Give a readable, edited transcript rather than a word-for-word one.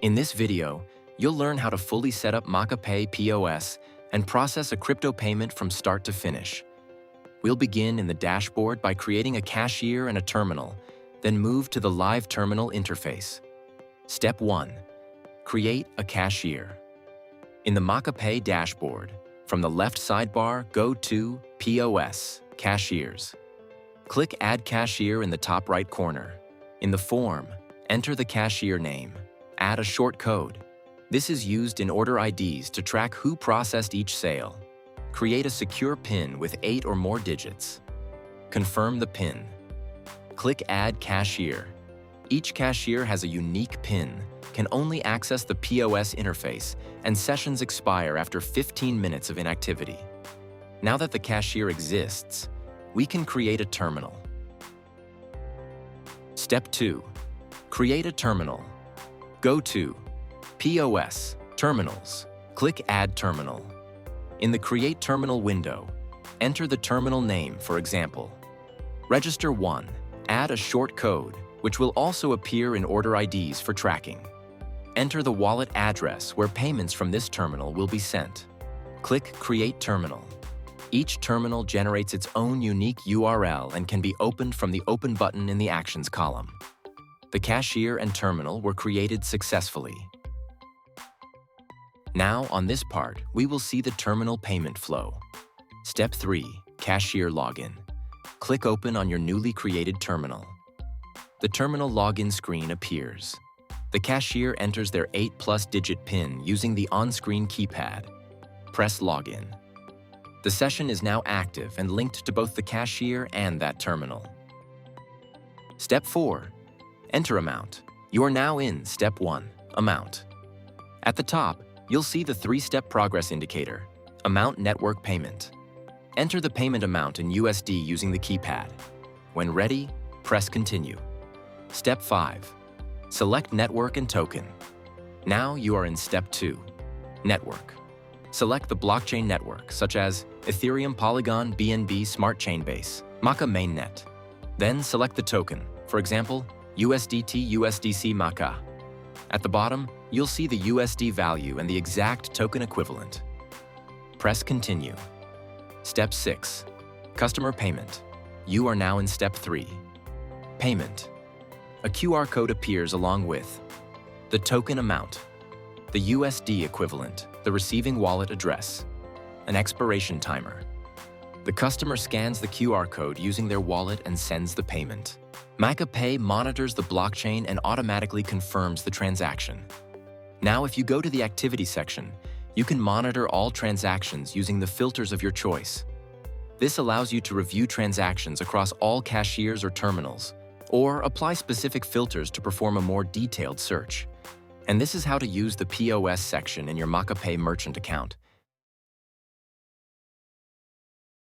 In this video, you'll learn how to fully set up MakaPay POS and process a crypto payment from start to finish. We'll begin in the dashboard by creating a cashier and a terminal, then move to the live terminal interface. Step 1. Create a cashier. In the MakaPay dashboard, from the left sidebar, go to POS, Cashiers. Click Add Cashier in the top right corner. In the form, enter the cashier name. Add a short code. This is used in order IDs to track who processed each sale. Create a secure PIN with 8 or more digits. Confirm the PIN. Click Add Cashier. Each cashier has a unique PIN, can only access the POS interface, and sessions expire after 15 minutes of inactivity. Now that the cashier exists, we can create a terminal. Step 2. Create a terminal. Go to POS, Terminals. Click Add Terminal. In the Create Terminal window, enter the terminal name, for example. Register 1. Add a short code, which will also appear in order IDs for tracking. Enter the wallet address where payments from this terminal will be sent. Click Create Terminal. Each terminal generates its own unique URL and can be opened from the Open button in the Actions column. The cashier and terminal were created successfully. Now, on this part, we will see the terminal payment flow. Step 3. Cashier Login. Click Open on your newly created terminal. The terminal login screen appears. The cashier enters their 8+ digit PIN using the on-screen keypad. Press Login. The session is now active and linked to both the cashier and that terminal. Step 4. Enter amount. You are now in Step 1, Amount. At the top, you'll see the 3-step progress indicator, Amount Network Payment. Enter the payment amount in USD using the keypad. When ready, press Continue. Step 5. Select Network and Token. Now you are in Step 2, Network. Select the blockchain network, such as Ethereum, Polygon, BNB, Smart Chain Base, Maka Mainnet. Then select the token, for example, USDT, USDC, Maka. At the bottom, you'll see the USD value and the exact token equivalent. Press Continue. Step 6. Customer Payment. You are now in Step 3. Payment. A QR code appears along with the token amount, the USD equivalent, the receiving wallet address, an expiration timer. The customer scans the QR code using their wallet and sends the payment. MakaPay monitors the blockchain and automatically confirms the transaction. Now, if you go to the Activity section, you can monitor all transactions using the filters of your choice. This allows you to review transactions across all cashiers or terminals, or apply specific filters to perform a more detailed search. And this is how to use the POS section in your MakaPay merchant account.